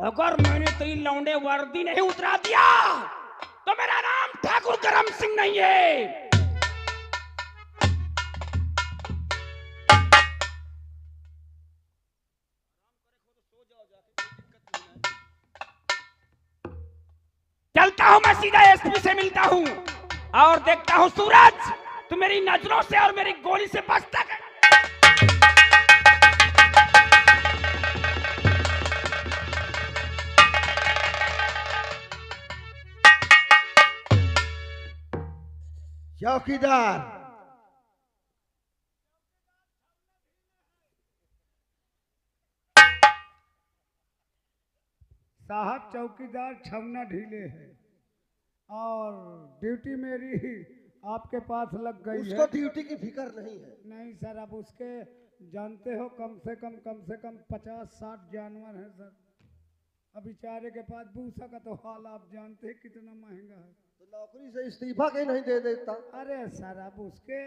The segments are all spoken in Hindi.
अगर मैंने तेरी लौंडे वर्दी नहीं उतरा दिया तो मेरा नाम ठाकुर करम सिंह नहीं है। चलता हूं मैं सीधा एसपी से मिलता हूं और देखता हूं सूरज तू मेरी नजरों से और मेरी गोली से बचता है। चौकीदार साहब, चौकीदार छवना ढीले है और ड्यूटी मेरी आपके पास लग गई उसको है। ड्यूटी की फिक्र नहीं है। नहीं सर, अब उसके जानते हो कम से कम 50-60 जानवर हैं सर। अब बेचारे के पास भूसा का तो हाल आप जानते हैं कितना महंगा है। तो नौकरी से इस्तीफा क्यों नहीं दे देता? अरे सर, अब उसके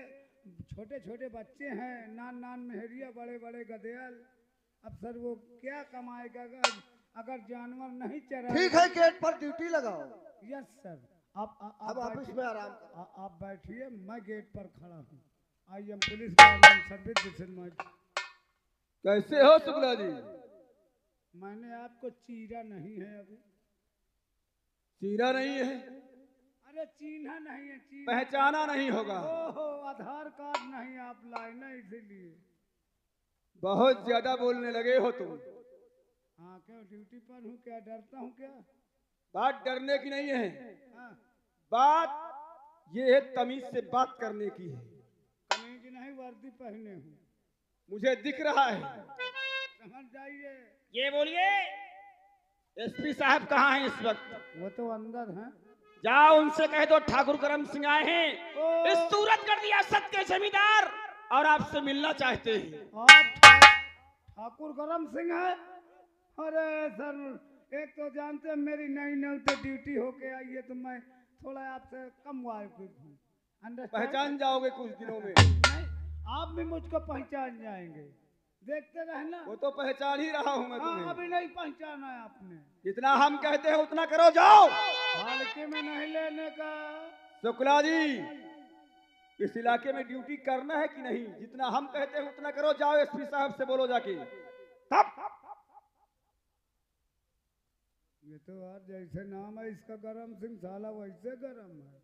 छोटे छोटे बच्चे हैं, नान नान मेहरिया, बड़े बड़े गधेल। अब सर वो क्या कमाएगा अगर जानवर नहीं चरा। ठीक है, गेट पर ड्यूटी लगाओ। Yes sir. अब ऑफिस में आराम करो। आप बैठिए, मैं गेट पर खड़ा हूँ। I am police government service, this is my. कैसे हो शुक्ला जी? मैंने आपको चीरा नहीं है अभी। चीरा नहीं है? अरे चीन्हा नहीं है, पहचाना नहीं होगा। ओहो, आधार कार्ड नहीं आप लाए ना, इसीलिए। बहुत ज्यादा बोलने लगे हो तुम। हाँ, क्यों ड्यूटी पर हूँ क्या, डरता हूँ क्या? बात डरने की नहीं है, हाँ, बात ये है तमीज से बात करने की है। कमीज नहीं, वर्दी पहने हूँ। मुझे दिख रहा है। समझ जाइए। ये बोलिए एसपी साहब कहाँ हैं इस वक्त? वो तो अंदर हैं। जाओ उनसे कह दो ठाकुर करम सिंह आए हैं, इस सूरतगढ़ रियासत के जमींदार और आपसे मिलना चाहते हैं। आप ठाकुर करम सिंह है? अरे सर, एक तो जानते हैं मेरी नई नई तो ड्यूटी होके आई है, तो मैं थोड़ा आपसे कम वाकिफ हूँ। अंडरस्टैंड? पहचान जाओगे कुछ दिनों में। नहीं, आप भी मुझको पहचान जाएंगे, देखते रहना। वो तो पहचान ही रहा हूँ मैं हाँ, तुम्हें। अभी नहीं पहचाना है आपने। जितना हम कहते हैं उतना करो, जाओ। हल्के में नहीं लेने का। शुक्ला जी, इस इलाके में ड्यूटी करना है कि नहीं? जितना हम कहते हैं उतना करो, जाओ एसपी साहब से बोलो जाके। तब ये तो यार जैसे नाम है इसका गरम सिंह, साला वैसे गरम है।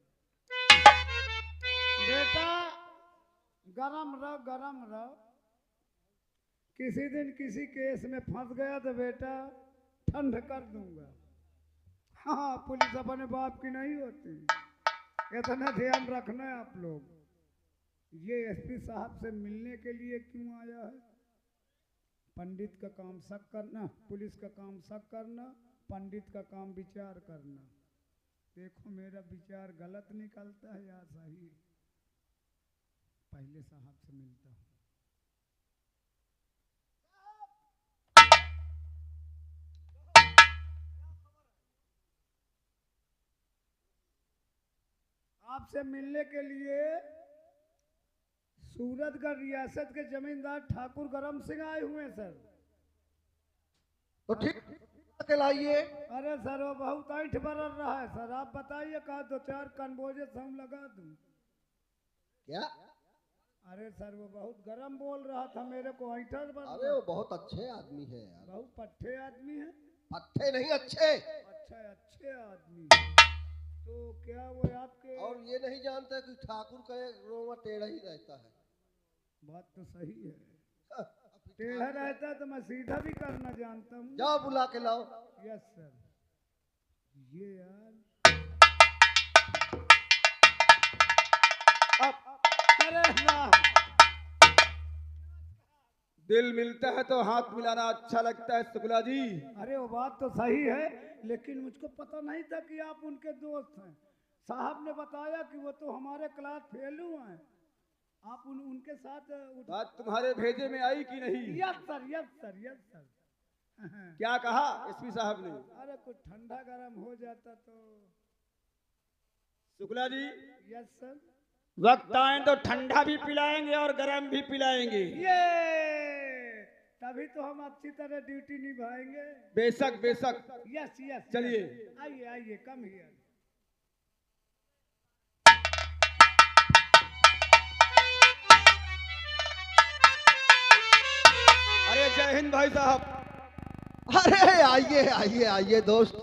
बेटा गरम रहो, गरम रहो। किसी दिन किसी केस में फंस गया तो बेटा ठंड कर दूंगा। हाँ, पुलिस अपने बाप की नहीं होती, इतना ध्यान रखना है आप लोग। ये एसपी साहब से मिलने के लिए क्यों आया है? पंडित का काम शक करना, पुलिस का काम शक करना, पंडित का काम विचार करना। देखो मेरा विचार गलत निकलता है या सही। पहले साहब से मिलता हूँ। आपसे मिलने के लिए सूरतगढ़ रियासत के जमींदार ठाकुर करम सिंह आए हुए हैं सर। तो ठीक के लाइए। अरे सर, वो बहुत ऐंठ बरर रहा है सर। आप बताइए, कहा 2-4 कन्बोजे हम लगा दूं क्या? अरे सर, वो बहुत गरम बोल रहा था मेरे को, ऐंठर बर। अरे वो बहुत अच्छे आदमी है यार। बहुत पट्टे आदमी है। अच्छे नहीं, अच्छे। अच्छा, अच्छे आदमी। तो क्या वो आपके? और ये नहीं जानते कि ठाकुर का एक रोमा टेढ़ा ही रहता है। बात तो सही है, टेढ़ा रहता है तो मैं सीधा भी करना जानता हूँ। जाओ बुला के लाओ। Yes sir. ये यार अरे ना, दिल मिलता है तो हाथ मिलाना अच्छा लगता है शुक्ला जी। अरे वो बात तो सही है, लेकिन मुझको पता नहीं था कि आप उनके दोस्त हैं। साहब ने बताया कि वो तो हमारे क्लास फेल हुए हैं। आप उनके साथ बात तुम्हारे भेजे में आई कि नहीं? Yes sir, yes sir, yes sir. क्या कहा एसपी साहब ने? अरे कुछ ठंडा गरम हो जाता तो। Shukla ji, yes sir. वक्त आए तो ठंडा भी पिलाएंगे और गर्म भी पिलाएंगे। ये तभी तो हम अच्छी तरह ड्यूटी निभाएंगे। बेशक बेशक। Yes yes. चलिए। आइए आइए, कम हियर। अरे जय हिंद भाई साहब। अरे आइए आइए आइए दोस्त,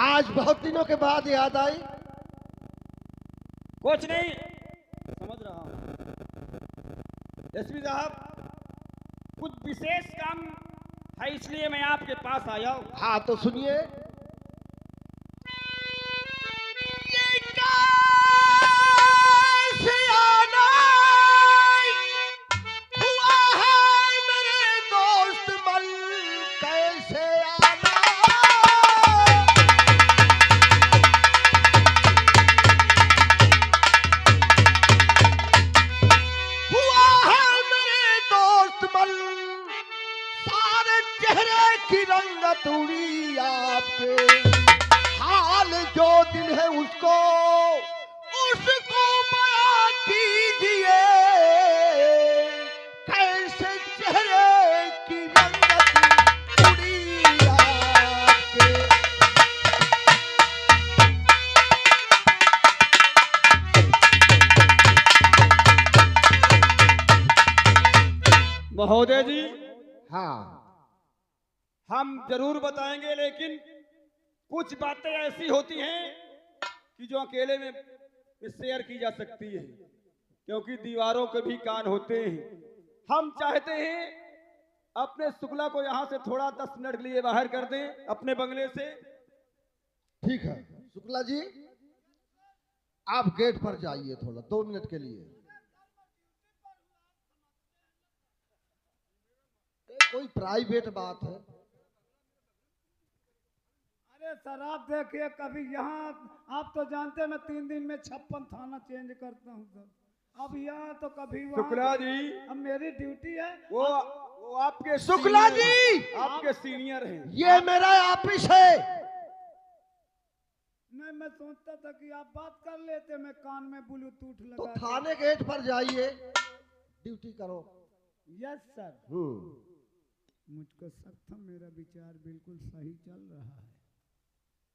आज बहुत दिनों के बाद याद आई। कुछ नहीं, समझ रहा हूँ एसपी साहब, कुछ विशेष काम है इसलिए मैं आपके पास आया हूँ। हाँ तो सुनिए। की रंगत उड़ी आपके, हाल जो दिल है उसको बयां कीजिए, कैसे चेहरे की रंगत उड़ी आपके। महोदय जी, हाँ हम जरूर बताएंगे, लेकिन कुछ बातें ऐसी होती हैं कि जो अकेले में शेयर की जा सकती है, क्योंकि दीवारों के भी कान होते हैं। हम चाहते हैं अपने शुक्ला को यहाँ से थोड़ा 10 मिनट के लिए बाहर कर दें अपने बंगले से। ठीक है शुक्ला जी, आप गेट पर जाइए थोड़ा 2 मिनट के लिए। कोई प्राइवेट बात है। अरे सर आप देखिए, कभी यहाँ आप तो जानते हैं मैं 3 दिन में 56 थाना चेंज करता हूँ सर। अब यहाँ तो कभी वहाँ। शुक्ला जी, अब मेरी ड्यूटी है। वो आपके शुक्ला जी, आपके सीनियर हैं। ये मेरा ऑफिस है। मैं सोचता था कि आप बात कर लेते, मैं कान में ब्लूटूथ तो लगा। थाने गेट पर जाइए, ड्यूटी करो। Yes sir. मुझको शक था, मेरा विचार बिल्कुल सही चल रहा है।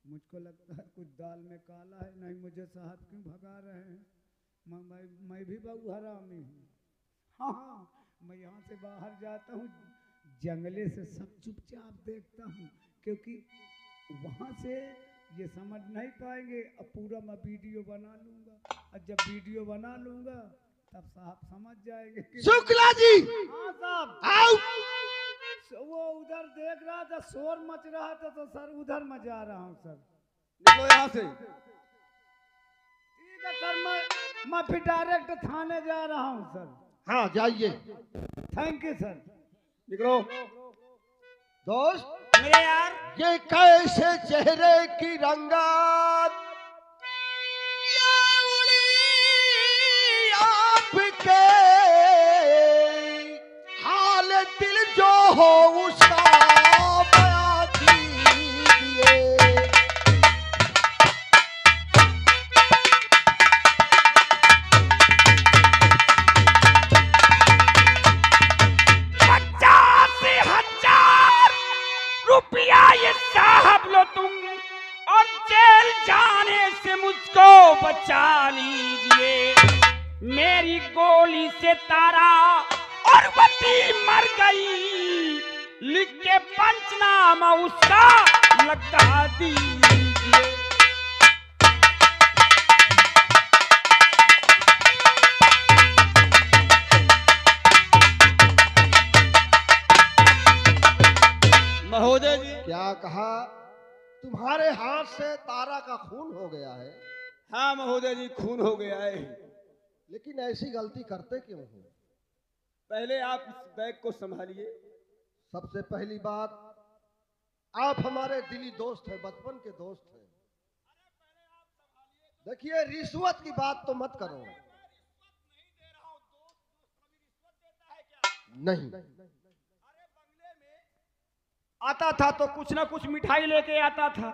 मुझको लगता है कुछ दाल में काला है, नहीं मुझे साहब क्यों भगा रहे हैं। मैं भी बहु हरामी हूँ। हाँ, मैं यहाँ से बाहर जाता हूँ, जंगले से सब चुपचाप देखता हूँ, क्योंकि वहाँ से ये समझ नहीं पाएंगे। अब पूरा मैं वीडियो बना लूँगा, और जब वीडियो बना लूँगा तब साहब समझ जाएंगे कि। शुक्ला जी, हाँ साहब। आओ। वो उधर देख रहा था, शोर मच रहा था, तो सर उधर मैं जा रहा हूँ सर। निकलो यहाँ से। ठीक है सर, मैं फिर डायरेक्ट थाने जा रहा हूँ सर। हाँ जाइए। Thank you sir. निकलो। दोस्त मेरे यार, ये कैसे चेहरे की रंगत ये उड़ी आपके, हाल दिल जो हो उसका बयां कीजिए। रुपया ये साहब लो तुम, और जेल जाने से मुझको बचा लीजिए। मेरी गोली से तारा और बती मर गई, लिख के पंचनामा उसका लगा दीजिए। महोदय जी। क्या कहा? तुम्हारे हाथ से तारा का खून हो गया है? हाँ महोदय जी, खून हो गया है। लेकिन ऐसी गलती करते क्यों हो? पहले आप इस बैग को संभालिए। सबसे पहली बात, आप हमारे दिली दोस्त हैं, बचपन के दोस्त हैं। देखिए, रिश्वत की बात तो मत करो। नहीं, आता था तो कुछ ना कुछ मिठाई लेके आता था।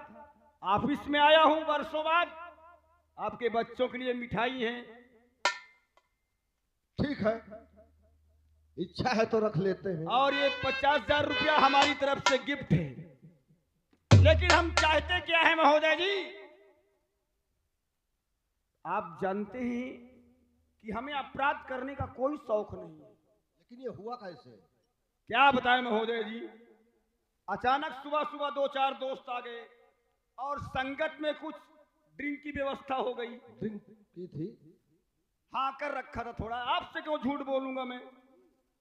ऑफिस में आया हूँ वर्षों बाद, आपके बच्चों के लिए मिठाई है। ठीक है, इच्छा है तो रख लेते हैं। और ये 50,000 रुपया हमारी तरफ से गिफ्ट है। लेकिन हम चाहते क्या है महोदय जी, आप जानते हैं कि हमें अपराध करने का कोई शौक नहीं है। लेकिन ये हुआ कैसे? क्या बताएं महोदय जी, अचानक सुबह सुबह 2-4 दोस्त आ गए और संगत में कुछ ड्रिंक की व्यवस्था हो गई। ड्रिंक की थी? हाँ कर रखा था थोड़ा, आपसे क्यों झूठ बोलूंगा मैं।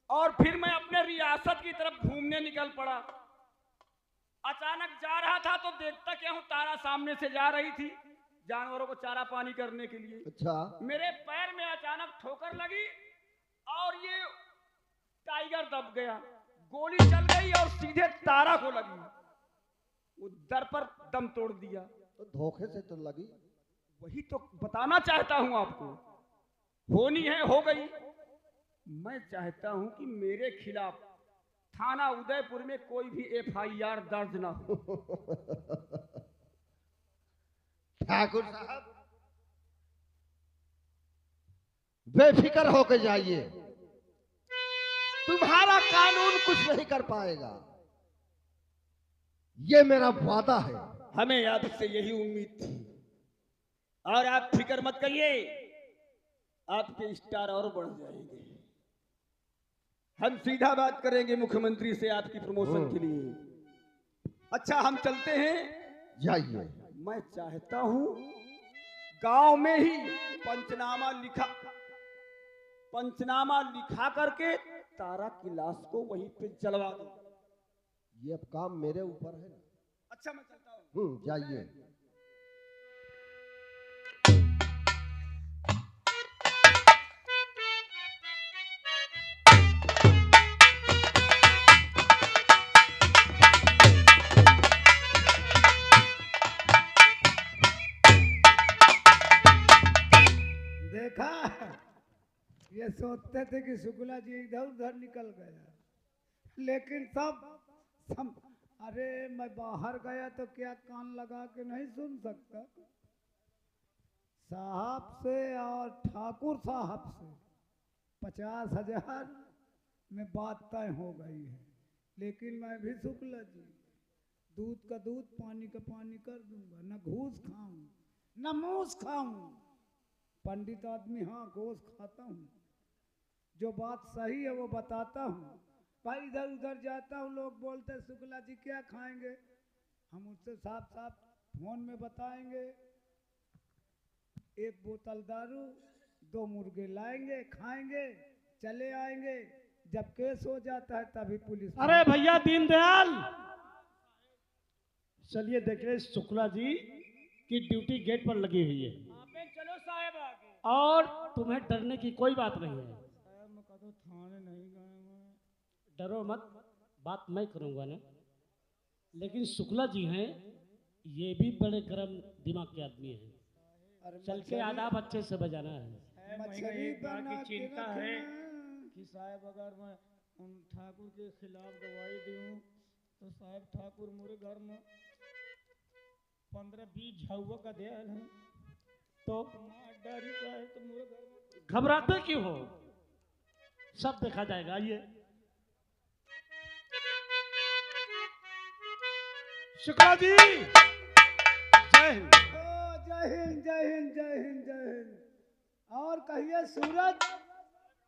और फिर मैं अपने रियासत की तरफ घूमने निकल पड़ा। अचानक जा रहा था तो देखता क्या हूँ, तारा सामने से जा रही थी जानवरों को चारा पानी करने के लिए। अच्छा। मेरे पैर में अचानक ठोकर लगी और ये टाइगर दब गया। गोली चल गई और सीधे तारा को लगी, वो दर पर दम तोड़ दिया। तो धोखे से तो लगी। वही तो बताना चाहता हूं आपको, होनी है हो गई। मैं चाहता हूं कि मेरे खिलाफ थाना उदयपुर में कोई भी FIR दर्ज ना हो। ठाकुर साहब बेफिक्र होकर जाइए, तुम्हारा कानून कुछ नहीं कर पाएगा, ये मेरा वादा है। हमें आपसे यही उम्मीद थी और आप फिक्र मत करिए, आपके स्टार और बढ़ जाएंगे। हम सीधा बात करेंगे मुख्यमंत्री से आपकी प्रमोशन के लिए। अच्छा हम चलते हैं, जाइए। मैं चाहता हूं गांव में ही पंचनामा लिखा करके तारा की लाश को वहीं पे जलवा दो। ये अब काम मेरे ऊपर है ना। अच्छा मैं चलता हूं। जाइए। देखा, ये सोचते थे कि शुक्ला जी इधर उधर निकल गया, लेकिन सब अरे मैं बाहर गया तो क्या कान लगा के नहीं सुन सकता। साहब से और ठाकुर साहब से 50,000 में बात तय हो गई है। लेकिन मैं भी शुक्ला जी दूध का दूध पानी का पानी कर दूंगा, न घूस खाऊं न मूस खाऊं। पंडित आदमी हाँ गोश्त खाता हूँ, जो बात सही है वो बताता हूँ। भाई इधर उधर जाता हूँ, लोग बोलते हैं शुक्ला जी क्या खाएंगे, हम उससे साफ साफ फोन में बताएंगे, 1 बोतल दारू 2 मुर्गे लाएंगे, खाएंगे, चले आएंगे। जब केस हो जाता है तभी पुलिस। अरे भैया दीनदयाल, चलिए देख रहे शुक्ला जी की ड्यूटी गेट पर लगी हुई है। चलो साहब आगे। और तुम्हें डरने की कोई बात नहीं है। साहब मैं कदों थाने नहीं गया, डरो मत, बात मैं करूंगा ना। लेकिन शुक्ला जी हैं, ये भी बड़े गर्म दिमाग के आदमी हैं। चल के आदाब अच्छे से बजाना है। मछली बना की चिंता के है रखना। कि साहब अगर मैं उन ठाकुर के खिलाफ गवाही दूं तो साहब ठाकुर मेरे घर में 15-20 झाउआ का दे है, तो डरी का है तो मेरे घर में। घबराते क्यों हो, सब देखा जाएगा। आइए शुक्ला जी, जय हिंद। जय हिंद जय हिंद जय हिंद जय हिंद। और कहिए सूरज,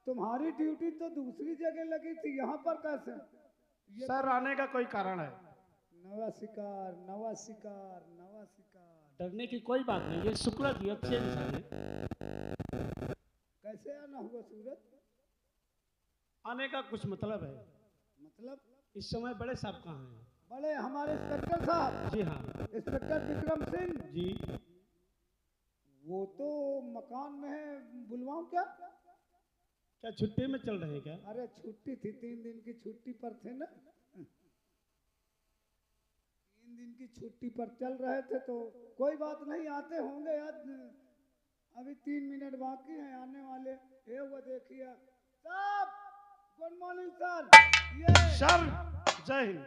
तुम्हारी ड्यूटी तो दूसरी जगह लगी थी, यहाँ पर कैसे? सर आने का कोई कारण है? नवा शिकार नवा शिकार नवा शिकार। डरने की कोई बात नहीं, ये शुक्ला जी अच्छे इंसान है। कैसे आना हुआ सूरज? आने का कुछ मतलब है। मतलब? इस समय बड़े साहब कहाँ हैं? बड़े हमारे इंस्पेक्टर साहब। जी हाँ। इंस्पेक्टर विक्रम सिंह जी। वो तो मकान में है, बुलवाऊं क्या? क्या छुट्टी में चल रहे हैं क्या? अरे छुट्टी थी, 3 दिन की छुट्टी पर थे ना, 3 दिन की छुट्टी पर चल रहे थे। तो कोई बात नहीं, आते होंगे आज। अभी 3 मिनट बाकी हैं आने वाले। ये वो देखिए साहब, गुड मॉर्निंग सर। ये सर जय हिंद।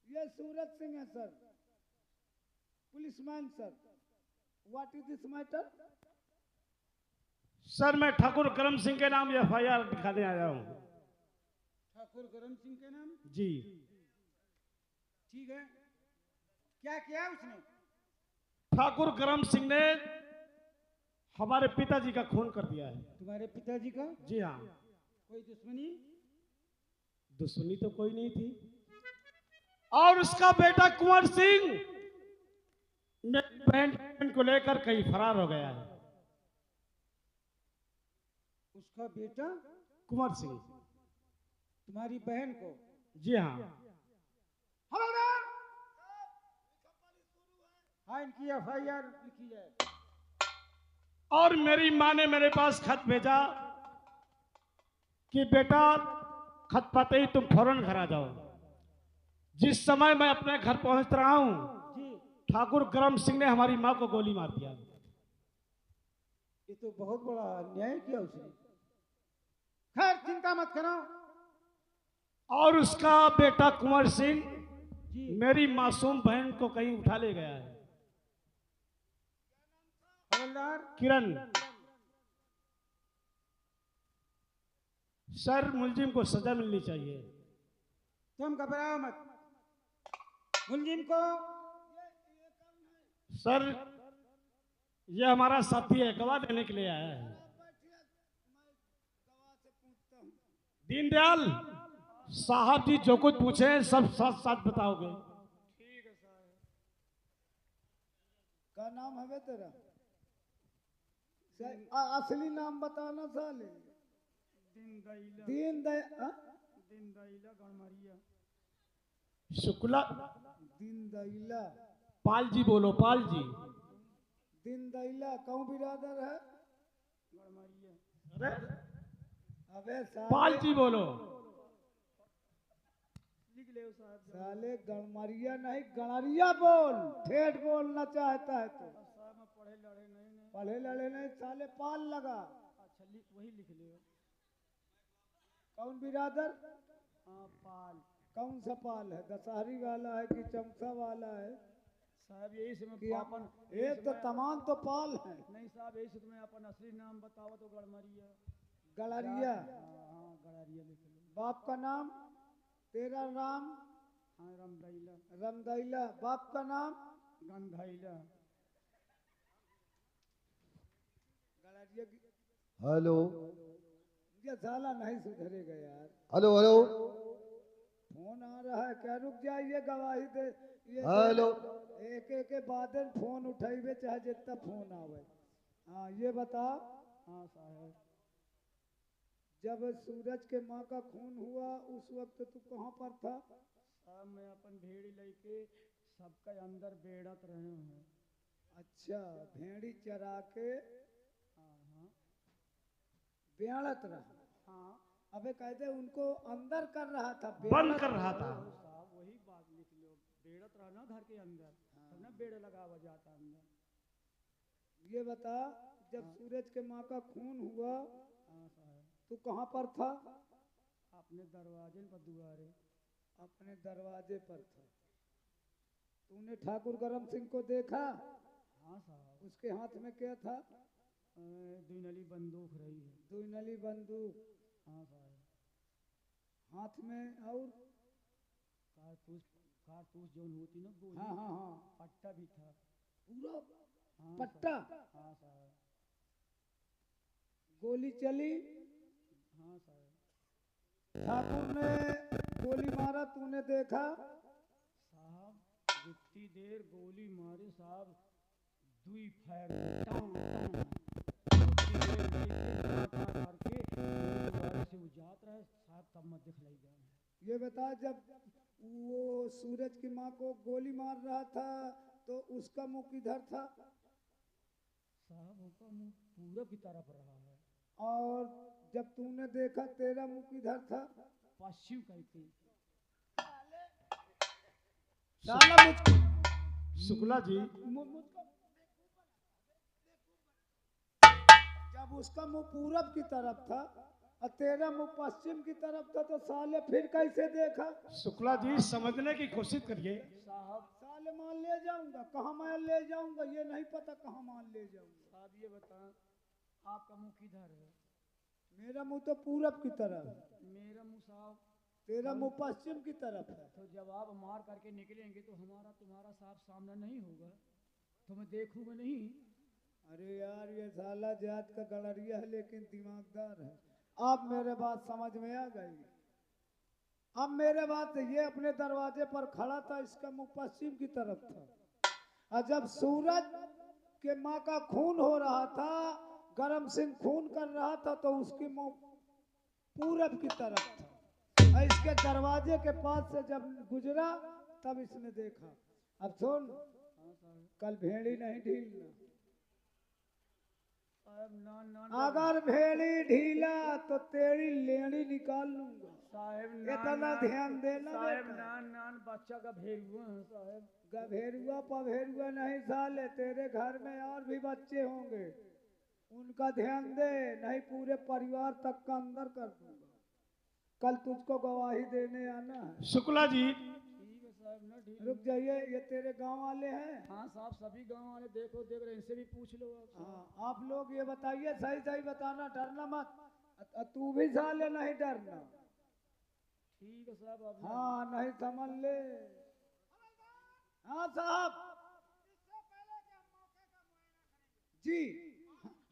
ये सूरज सिंह है sir, policeman sir. What is this matter? Sir मैं ठाकुर करम सिंह के नाम FIR दिखाने आया हूँ। ठाकुर करम सिंह के नाम? जी। ठीक है, क्या किया उसने? ठाकुर करम सिंह ने हमारे पिताजी का खून कर दिया है। तुम्हारे पिताजी का? जी हाँ। कोई दुश्मनी? दुश्मनी तो कोई नहीं थी। और उसका बेटा कुंवर सिंह मेरी बहन को लेकर कहीं फरार हो गया है। उसका बेटा कुंवर सिंह? तुम्हारी बहन को? जी हाँ। हवलदार, हाँ इनकी FIR लिखी जाए। और मेरी माँ ने मेरे पास खत भेजा कि बेटा खत पाते ही तुम फौरन घर आ जाओ। जिस समय मैं अपने घर पहुंच रहा हूं, ठाकुर करम सिंह ने हमारी माँ को गोली मार दिया। ये तो बहुत बड़ा अन्याय किया उसने। खैर चिंता मत करो। और उसका बेटा कुंवर सिंह मेरी मासूम बहन को कहीं उठा ले गया है। हवलदार, किरण। सर मुलजिम को सजा मिलनी चाहिए। तुम घबराओ मत। मुलजिम को? सर ये हमारा साथी है, गवाह देने के लिए आया है। दीनदयाल साहब जी जो कुछ पूछे सब साथ साथ बताओगे। ठीक है साहब। क्या नाम है तेरा? असली नाम बताना साले। दीनदयाला गणमरिया। शुक्ला। दीनदयाला। पाल जी बोलो, पाल जी। दीनदयाला कौन बिरादर है? गणमरिया। अबे पाल जी बोलो। लिख ले साले, गणमरिया नहीं गणरिया बोल। ठेठ बोलना चाहता है तो। पढ़े लड़े नहीं साले, पाल लगा। अच्छा वही लिख ले। कौन बिरादर? हाँ पाल। कौन सा पाल है? दशहरी वाला है कि चमसा वाला है? साहब यही से मैं अपन एक तो तमाम तो पाल है। नहीं साहब यही से तुम्हें अपन असली नाम बताओ तो गणमरिया। गड़रिया? हाँ गड़रिया लिख लो। बाप का नाम? तेरा नाम? हाँ रमदैला। रमदैला। बाप का नाम? गंधैला। हेलो। ये साला नहीं सुधरेगा यार। Hello hello. फोन आ रहा है क्या? रुक जाइए, गवाही दे। ये हेलो। एक एक बादल फोन उठाइबे चाहे जितना फोन आवे। हाँ ये बता। हाँ साहब, जब सूरज के माँ का खून हुआ उस वक्त तू कहाँ पर था? साहब मैं अपन भेड़ी लेके सबका अंदर बेड़त रहे हैं। अच्छा, भेड़ी चरा के बेड़त रहा? हाँ। अबे कहते उनको अंदर कर रहा था, बंद कर रहा था। साहब वही बात लिख लो। बेड़त रहा ना घर के अंदर, तब ना बेड़ लगा जाता अंदर। ये बता, जब सूरज के माँ का खून हुआ तू कहाँ पर था? अपने दरवाजे पर दुआरे। अपने दरवाजे पर था। तूने ठाकुर करम सिंह को देखा? हाँ साहब। उसके हाथ में क्या था? दुनली बंदूक रही है। दुनली बंदूक? हाँ साहब। हाथ में और कारतूस? कारतूस जो होती ना गोली। हाँ हाँ हाँ। पट्टा भी था पूरा? हाँ पट्टा? हाँ साहब। गोली चली? हाँ साहब। ठाकुर ने गोली मारा, तूने देखा? साहब जितनी देर गोली मारी साहब, दुई फायर टांग टांग से उजात रहे साहब, तब मत दिखलाई जाए। ये बता, जब वो सूरज की माँ को गोली मार रहा था तो उसका मुंह किधर था? साहब उसका मुंह पूरब की तरफ रहा है। और जब तूने देखा तेरा मुंह किधर था? पश्चिम कहती। शुक्ला जी, जब उसका मुंह पूरब की तरफ था और तेरा मुंह पश्चिम की तरफ था तो साले फिर कैसे देखा? शुक्ला जी समझने की कोशिश करिए। साहब साले मान ले जाऊंगा, कहाँ मैं ले जाऊंगा ये नहीं पता, कहाँ मान ले जाऊंगा। साहब ये बता, आपका मुंह किधर है? मेरा मुंह तो पूरब की तरफ है। मेरा मुंह साफ। तेरा मुंह पश्चिम की तरफ है। तो जब आप मार करके निकलेंगे तो हमारा तुम्हारा साफ सामना नहीं होगा, तो मैं देखूंगा नहीं। अरे यार ये साला जात का गड़रिया है लेकिन दिमागदार है। अब मेरे बात समझ में आ गई। अब मेरे बात ये अपने दरवाजे पर खड़ा था, इसका मुंह पश्चिम की तरफ था, और जब सूरज के माँ का खून हो रहा था, गरम सिंह खून कर रहा था, तो उसकी मुंह पूरब की तरफ था। और इसके दरवाजे के पास से जब गुजरा तब इसने देखा। अब सुन, कल भेड़ी नहीं ढीलना। साहब ना ना अगर भेड़ी ढीला तो तेरी लेड़ी निकाल लूंगा। साहब इतना ध्यान देना साहब बेटा। नान नान बच्चा का भेरुआ है साहब। गभेरुआ पभेरुआ नहीं साले, तेरे घर में और भी बच्चे होंगे, उनका ध्यान दे, नहीं पूरे परिवार तक का अंदर कर दूंगा। कल तुझको गवाही देने आना है। शुक्ला जी, ठीक है साहब ना ठीक। रुक जाइए, ये तेरे गांव वाले हैं? हाँ साहब सभी गांव वाले देखो देख रहे हैं, इनसे भी पूछ लो आप। हाँ, आप लोग ये बताइए, सही सही बताना, डरना मत। तू भी साले नहीं डरना। ठीक है साहब आप। हाँ नहीं समझ ले। हाँ साहब जी,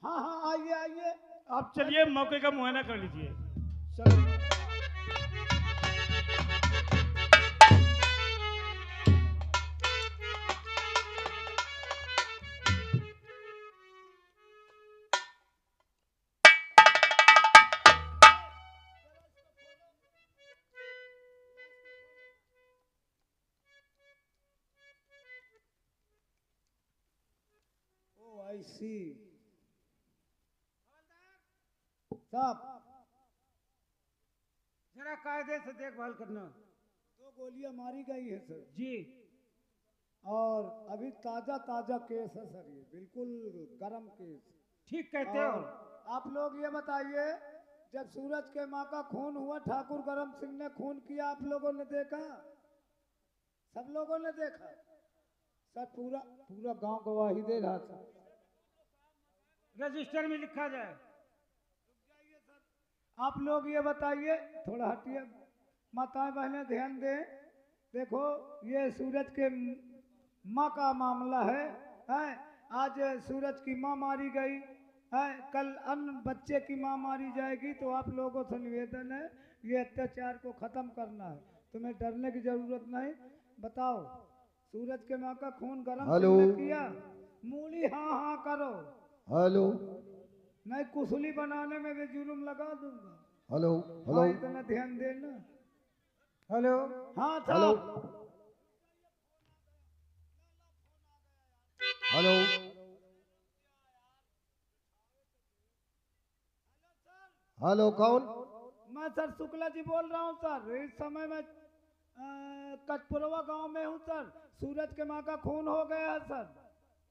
हाँ हाँ आइए आइए। आप चलिए मौके का मुआयना कर लीजिए। चलो I see. साहब जरा कायदे से देखभाल करना। 2 गोलियां मारी गई है सर जी। और अभी ताजा ताजा केस है सर, ये बिल्कुल गरम केस। ठीक कहते हो। और आप लोग ये बताइए, जब सूरज के माँ का खून हुआ, ठाकुर गरम सिंह ने खून किया, आप लोगों ने देखा? सब लोगों ने देखा सर? पूरा पूरा गांव गवाही दे रहा था। रजिस्टर में लिखा जाए। आप लोग ये बताइए, थोड़ा हटिए, माताएं बहनें ध्यान दें। देखो ये सूरज के माँ का मामला है, आज सूरज की माँ मारी गई है, कल अन्य बच्चे की माँ मारी जाएगी। तो आप लोगों से निवेदन है, ये अत्याचार को खत्म करना है, तुम्हें डरने की जरूरत नहीं। बताओ, सूरज के माँ का खून गरम किसने किया? मूली हाँ हाँ करो। हेलो नहीं कुसली बनाने में भी जुर्म लगा दूंगा। हेलो हाँ, इतना ध्यान देना। हेलो। हाँ हेलो साहब। हेलो हेलो कौन? मैं सर शुक्ला जी बोल रहा हूँ सर। इस समय मैं कटपुरवा गांव में हूँ सर। सूरज के माँ का खून हो गया है सर।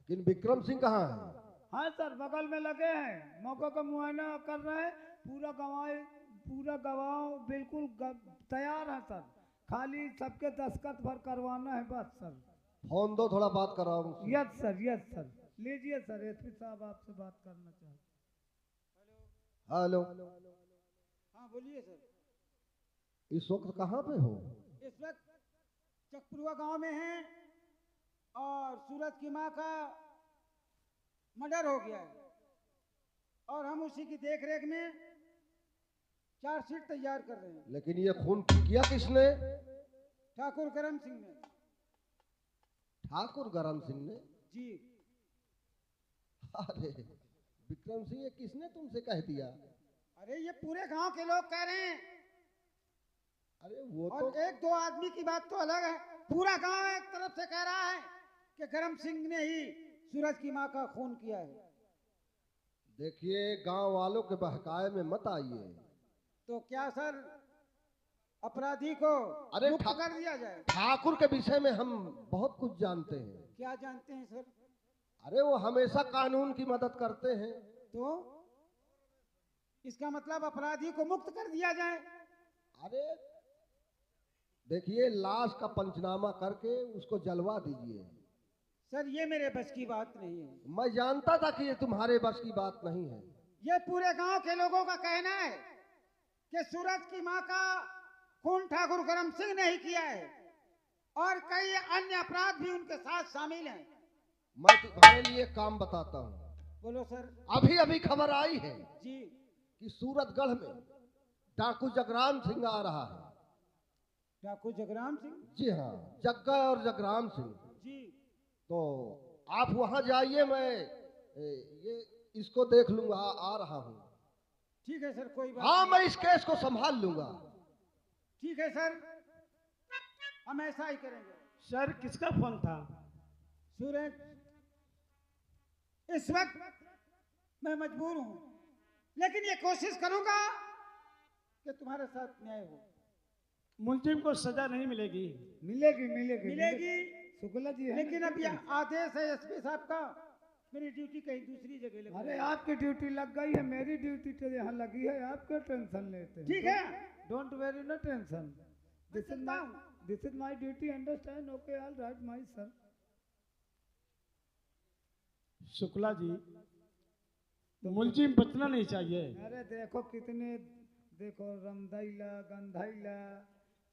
लेकिन विक्रम सिंह कहाँ है? हाँ सर, बगल में लगे हैं, मौके का मुआयना कर रहे हैं। पूरा गवाह बिल्कुल तैयार है सर, खाली सबके दस्तखत भर करवाना है बस सर। फोन दो, थोड़ा बात कर रहा हूँ। Yes sir, yes sir. लीजिए सर, एसपी साहब आपसे बात करना चाहते। हेलो हाँ बोलिए सर। इस वक्त कहाँ पे हो? इस वक्त चकपुरवा गांव में हैं और सूरज की माँ का मर्डर हो गया है और हम उसी की देखरेख में चार्जशीट तैयार कर रहे हैं। लेकिन ये खून किया किसने? ठाकुर करम सिंह ने। ठाकुर गरम सिंह ने? जी। अरे विक्रम सिंह, ये किसने तुमसे कह दिया? अरे ये पूरे गांव के लोग कह रहे हैं। अरे वो और तो 1-2 आदमी की बात तो अलग है, पूरा गांव एक तरफ से कह रहा है कि करम सिंह ने ही सूरज की माँ का खून किया है। देखिए, गांव वालों के बहकाए में मत आइए। तो क्या सर अपराधी को अरे मुक्त कर दिया जाए? ठाकुर के विषय में हम बहुत कुछ जानते हैं। क्या जानते हैं सर? अरे वो हमेशा कानून की मदद करते हैं। तो इसका मतलब अपराधी को मुक्त कर दिया जाए? अरे देखिए, लाश का पंचनामा करके उसको जलवा दीजिए। सर ये मेरे बस की बात नहीं है। मैं जानता था कि ये तुम्हारे बस की बात नहीं है। ये पूरे गांव के लोगों का कहना है कि सूरज की मां का खून ठाकुर करम सिंह ने ही किया है और कई अन्य अपराध भी उनके साथ शामिल हैं। मैं तुम्हारे लिए काम बताता हूँ। बोलो सर। अभी अभी खबर आई है जी। कि सूरतगढ़ में डाकू जगराम सिंह आ रहा है। डाकू जगराम सिंह? जी हाँ, जग्गा और जगराम सिंह जी। तो आप वहां जाइए, मैं ये इसको देख लूंगा, आ रहा हूँ। ठीक है सर, कोई बात हाँ, नहीं। मैं इस केस को संभाल लूंगा। ठीक है सर, हम ऐसा ही करेंगे। सर किसका फोन था? सूरज, इस वक्त मैं मजबूर हूं, लेकिन ये कोशिश करूंगा कि तुम्हारे साथ न्याय हो। मुलजिम को सजा नहीं मिलेगी? मिलेगी मिलेगी मिलेगी, शुक्ला जी है। लेकिन अब यह आदेश है एसपी साहब का, मेरी ड्यूटी कहीं दूसरी जगह लगी। अरे आपकी ड्यूटी लग गई है, मेरी ड्यूटी तो यहाँ लगी है, आप क्यों टेंशन लेते हैं? ठीक है, don't very no tension, this is my duty, understand? Okay, all right my sir. Shukla ji, मुलजिम बचना नहीं चाहिए। अरे देखो कितने, देखो रमदैला, गंधैला,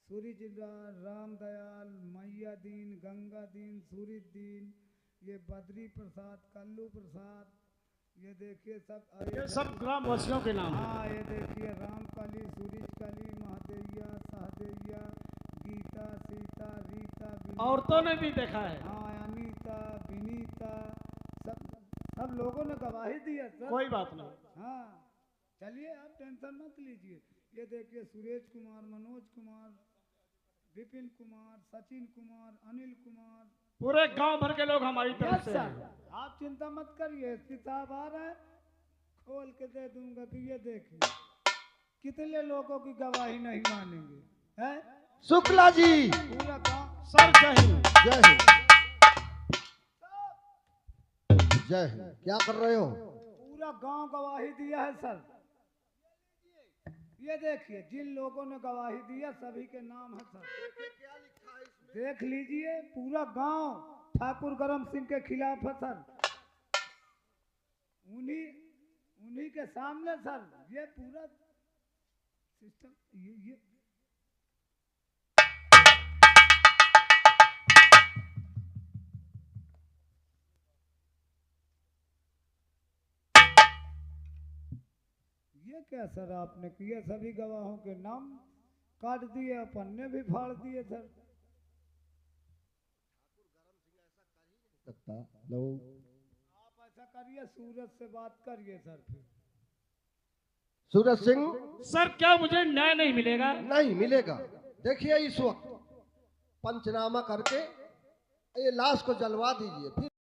सूरजला, रामदयाल, मैया दीन, गंगा दीन, सूरज दीन, ये बद्री प्रसाद, कल्लू प्रसाद, ये देखिए सब, ये सब ग्रामवासियों के नाम हैं। हाँ, ये देखिए रामकाली, सूरजकाली, महादेविया, सहदेविया, गीता, सीता, रीता, औरतों ने भी देखा है। हाँ, अनीता, विनीता, सब लोगों ने गवाही दी है सर। कोई बात नहीं। हाँ, चलिए आप टेंशन मत लीजिए। ये देखिए सुरेश कुमार, मनोज कुमार, विपिन कुमार, सचिन कुमार, अनिल कुमार, पूरे गांव भर के लोग हमारी तरफ यस से सर। हैं। आप चिंता मत करिए, एसपी साहब आ रहे हैं, खोल के दे दूंगा। तो ये देखिए कितने लोगों की गवाही नहीं मानेंगे, हैं? शुक्ला जी, पूरा गांव। सर जय हिंद। जय हिंद। जय हिंद। क्या कर रहे हो? पूरा गांव गवाही दिया है सर। ये देखिए जिन लोगों ने गवाही दिया सभी के नाम है सर। देख लीजिए, पूरा गांव ठाकुर करम सिंह के खिलाफ है सर। उन्हीं के सामने सर ये पूरा सिस्टम, ये क्या सर आपने किया? सभी गवाहों के नाम काट दिए, पन्ने भी फाड़ दिए सर। लो, आप ऐसा करिए, सूरज से बात करिए सर। फिर सूरज सिंह, सर क्या मुझे न्याय नहीं मिलेगा? नहीं मिलेगा। देखिए इस वक्त पंचनामा करके ये लाश को जलवा दीजिए, फिर